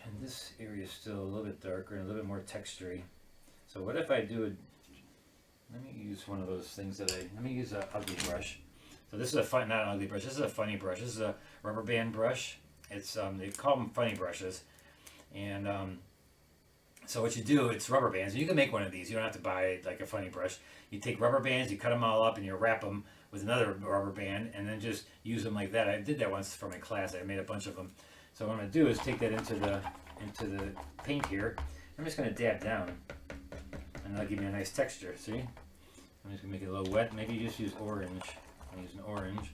And this area is still a little bit darker and a little bit more textury. So what if I do let me use one of those things let me use an ugly brush. So this is not an ugly brush, this is a funny brush. This is a rubber band brush. It's they call them funny brushes. And so what you do, it's rubber bands. And you can make one of these. You don't have to buy like a funny brush. You take rubber bands, you cut them all up, and you wrap them with another rubber band, and then just use them like that. I did that once for my class. I made a bunch of them. So what I'm going to do is take that into the paint here. I'm just going to dab down, and that'll give me a nice texture. See? I'm just going to make it a little wet. Maybe you just use orange. I'm using orange.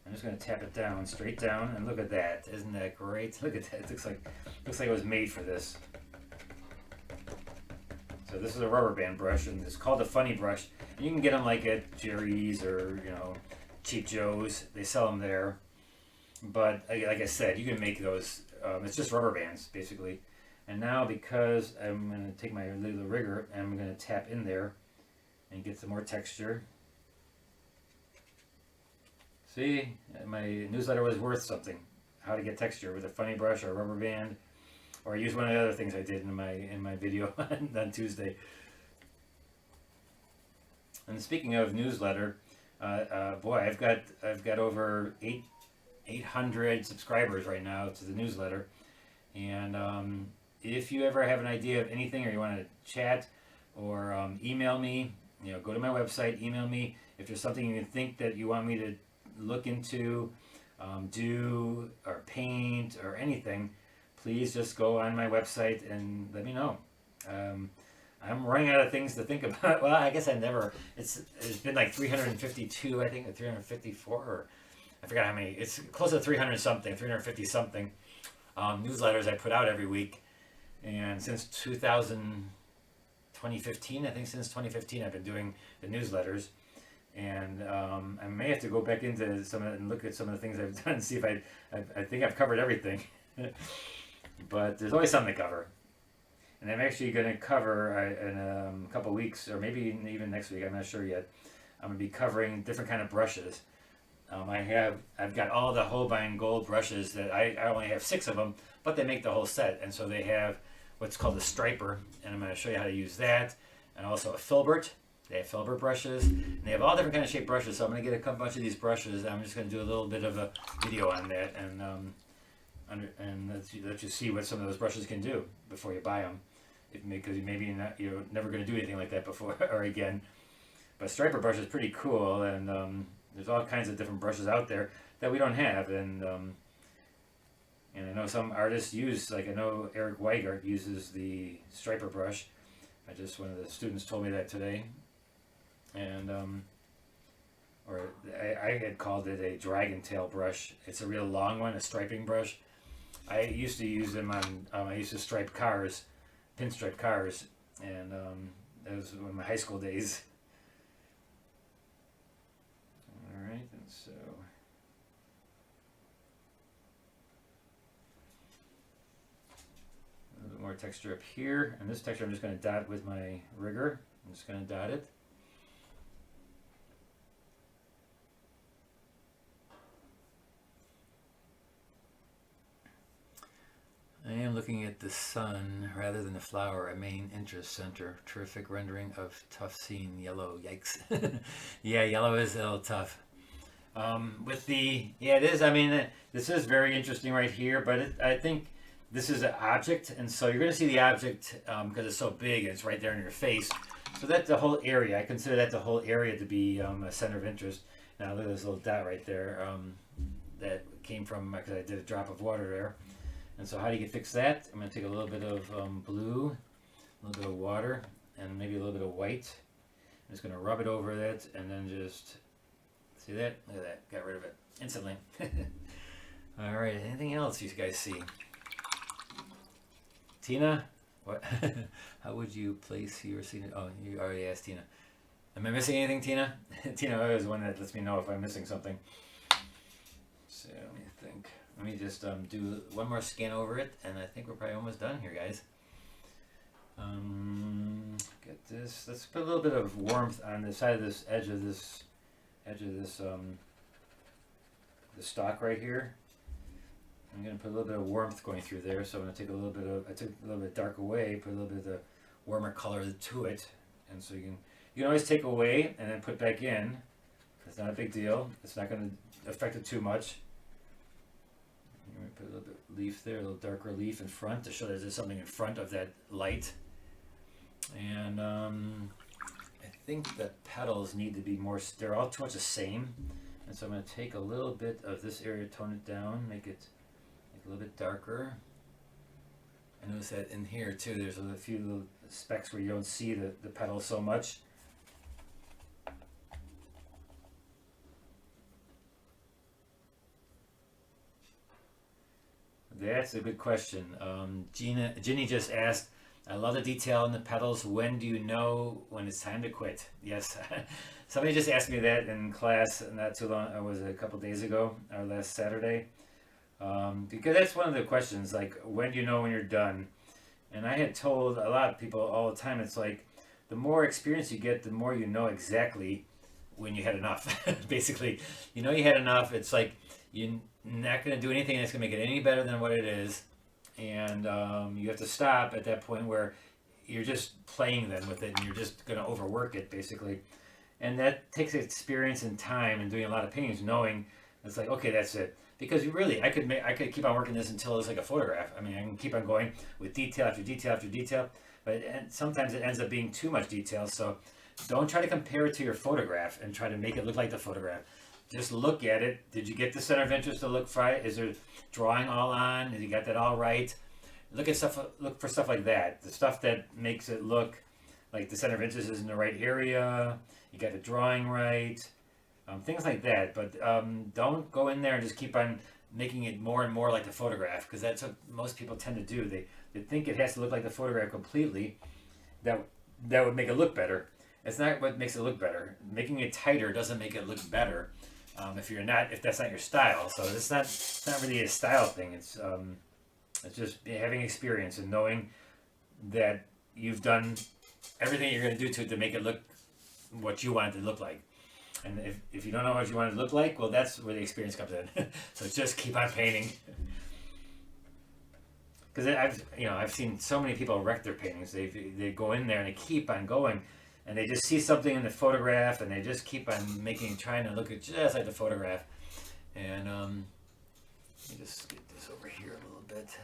I'm just going to tap it down, straight down, and look at that. Isn't that great? Look at that. It looks like it was made for this. So this is a rubber band brush, and it's called a funny brush. And you can get them like at Jerry's or Cheap Joe's. They sell them there. But like I said, you can make those. It's just rubber bands basically. And now because I'm going to take my little rigger and I'm going to tap in there and get some more texture. See, my newsletter was worth something. How to get texture with a funny brush or a rubber band. Or I used one of the other things I did in my video on Tuesday. And speaking of newsletter, boy, I've got over 800 subscribers right now to the newsletter. And if you ever have an idea of anything, or you want to chat or email me, go to my website, email me if there's something you think that you want me to look into, do or paint or anything. Please just go on my website and let me know. I'm running out of things to think about. Well, I guess it's been like 352, I think, or 354, or I forgot how many. It's close to 300 something, 350 something newsletters I put out every week. And since 2015, I think since 2015, I've been doing the newsletters. And I may have to go back into some of it and look at some of the things I've done and see if I think I've covered everything. But there's always something to cover. And I'm actually going to cover in a couple weeks, or maybe even next week, I'm not sure yet. I'm going to be covering different kind of brushes. I've got all the Holbein gold brushes that I only have 6 of them, but they make the whole set. And so they have what's called the striper, and I'm going to show you how to use that. And also a filbert. They have filbert brushes, and they have all different kind of shaped brushes. So I'm going to get a bunch of these brushes. I'm just going to do a little bit of a video on that, and let you see what some of those brushes can do before you buy them. Because maybe you're never going to do anything like that before or again. But striper brush is pretty cool, and there's all kinds of different brushes out there that we don't have. And I know some artists use, like I know Eric Weigart uses the striper brush. One of the students told me that today. And I had called it a dragon tail brush. It's a real long one, a striping brush. I used to use them on, I used to stripe cars, pinstripe cars, and that was in my high school days. Alright, and so a little bit more texture up here, and this texture I'm just going to dot with my rigger. I'm just going to dot it. I am looking at the sun rather than the flower, a main interest center. Terrific rendering of tough scene, yellow, yikes. Yeah, yellow is a little tough. It is, this is very interesting right here, but I think this is an object, and so you're going to see the object because it's so big, it's right there in your face. So that's the whole area. I consider that the whole area to be a center of interest. Now look at this little dot right there that came from, because I did a drop of water there. And so how do you fix that? I'm going to take a little bit of blue, a little bit of water, and maybe a little bit of white. I'm just going to rub it over that, and then just, see that? Look at that, got rid of it instantly. Alright, anything else you guys see? Tina? What? How would you place your signature? Oh, you already asked Tina. Am I missing anything, Tina? Tina is the one that lets me know if I'm missing something. So let me think. let me just do one more scan over it, and I think we're probably almost done here, guys. Get this. Let's put a little bit of warmth on the side of this edge of this the stock right here. I'm gonna put a little bit of warmth going through there, so I'm gonna take a little bit of, I took a little bit dark away, put a little bit of the warmer color to it, and so you can always take away and then put back in. It's not a big deal. It's not gonna affect it too much. I'm gonna put a little bit of leaf there, a little darker leaf in front to show that there's something in front of that light. And I think the petals need to be more, they're all too much the same. And so I'm gonna take a little bit of this area, tone it down, make it a little bit darker. I notice that in here too, there's a few little specks where you don't see the petals so much. That's a good question. Ginny just asked, I love the detail in the petals. When do you know when it's time to quit? Yes. Somebody just asked me that in class not too long, it was a couple days ago, or last Saturday. Because that's one of the questions, like, when do you know when you're done? And I had told a lot of people all the time, it's like, the more experience you get, the more you know exactly when you had enough. Basically, you know you had enough. It's like, you're not going to do anything that's going to make it any better than what it is. And you have to stop at that point where you're just playing then with it, and you're just going to overwork it, basically. And that takes experience and time and doing a lot of paintings, knowing it's like, okay, that's it. Because really, I could keep on working this until it's like a photograph. I mean, I can keep on going with detail after detail after detail, but sometimes it ends up being too much detail. So don't try to compare it to your photograph and try to make it look like the photograph. Just look at it. Did you get the center of interest to look right? Is there drawing all on? Did you got that all right? Look at stuff. Look for stuff like that. The stuff that makes it look like the center of interest is in the right area. You got the drawing right. Things like that. But don't go in there and just keep on making it more and more like the photograph, because that's what most people tend to do. They think it has to look like the photograph completely. That would make it look better. It's not what makes it look better. Making it tighter doesn't make it look better. If that's not your style. So it's not really a style thing. It's just having experience and knowing that you've done everything you're going to do to make it look what you want it to look like. And if you don't know what you want it to look like, well, that's where the experience comes in. So just keep on painting. Because I've seen so many people wreck their paintings. They go in there and they keep on going. And they just see something in the photograph, and they just keep on trying to look at just like the photograph. And let me just get this over here a little bit.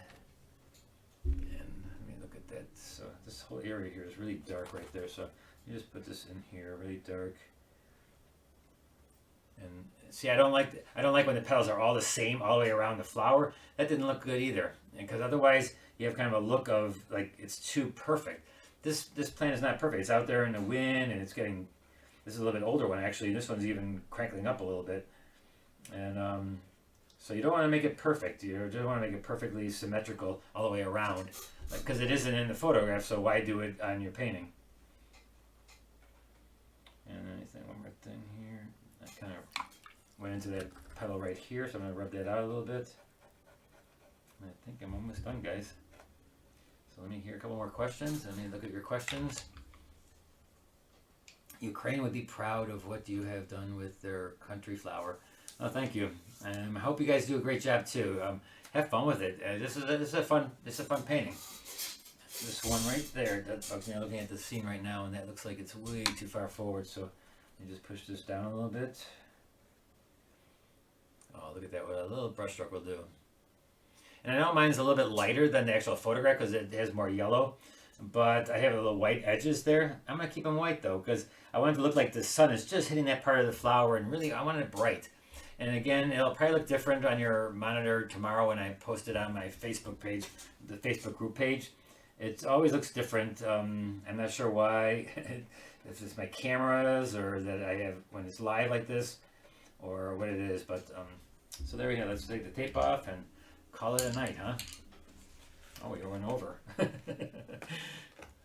And let me look at that. So this whole area here is really dark right there. So you just put this in here, really dark. And see, I don't like when the petals are all the same all the way around the flower. That didn't look good either. Because otherwise, you have kind of a look of like it's too perfect. This plant is not perfect. It's out there in the wind, and it's getting. This is a little bit older one actually. This one's even crackling up a little bit, and so you don't want to make it perfect. You just want to make it perfectly symmetrical all the way around, because it isn't in the photograph. So why do it on your painting? And anything, one more thing here. I kind of went into that petal right here, so I'm gonna rub that out a little bit. I think I'm almost done, guys. So let me hear a couple more questions. Let me look at your questions. Ukraine would be proud of what you have done with their country flower. Oh, thank you. I hope you guys do a great job too. Have fun with it. This is a fun painting. This one right there. I'm looking at the scene right now, and that looks like it's way too far forward. So let me just push this down a little bit. Oh, look at that! What a little brush stroke will do. And I know mine's a little bit lighter than the actual photograph because it has more yellow, but I have a little white edges there. I'm going to keep them white though, because I want it to look like the sun is just hitting that part of the flower, and really I want it bright. And again, it'll probably look different on your monitor tomorrow when I post it on my Facebook page, the Facebook group page. It always looks different. I'm not sure why, if it's my cameras or that I have when it's live like this or what it is, but so there we go. Let's take the tape off and call it a night, huh? Oh, we went over.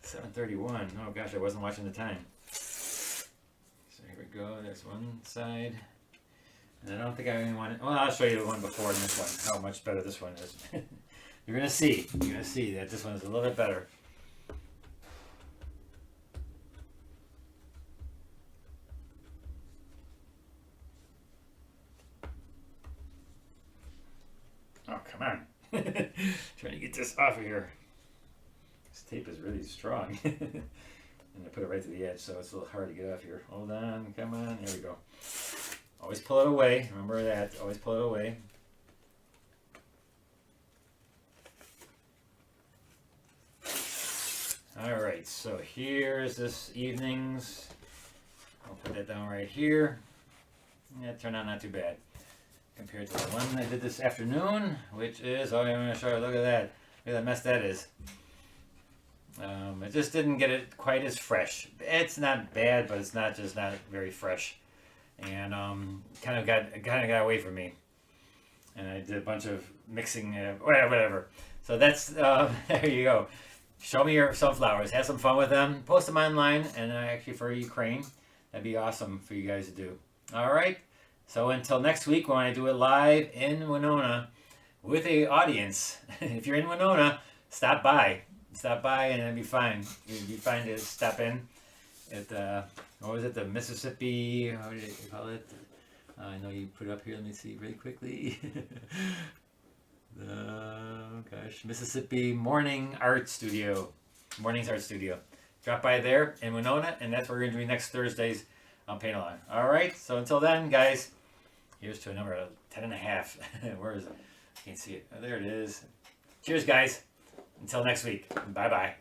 7:31. Oh gosh, I wasn't watching the time. So here we go. There's one side. And I don't think I even want to, well, I'll show you the one before and this one, how much better this one is. You're going to see that this one is a little bit better. Oh, come on. Trying to get this off of here. This tape is really strong. And I put it right to the edge, so it's a little hard to get off here. Hold on, come on, there we go. Always pull it away, remember that, always pull it away. Alright, so here's this evening's. I'll put that down right here. Yeah, it turned out not too bad. Compared to the one I did this afternoon, which is, oh, I'm going to show you, look at that. Look at that mess that is. It just didn't get it quite as fresh. It's not bad, but it's not very fresh, and kind of got away from me. And I did a bunch of mixing, whatever. So that's there you go. Show me your sunflowers. Have some fun with them. Post them online, and actually for Ukraine, that'd be awesome for you guys to do. All right. So until next week, when I do it live in Winona with a audience. If you're in Winona, stop by. Stop by and it'd be fine. It'd be fine to stop in at what was it, the Mississippi, how do you call it? I know you put it up here, let me see really quickly. Gosh, Mississippi Morning's Art Studio. Drop by there in Winona, and that's what we're going to do next Thursdays on Paint Along. Alright, so until then, guys, here's to a number of 10.5. Where is it? I can't see it. Oh, there it is. Cheers, guys. Until next week. Bye-bye.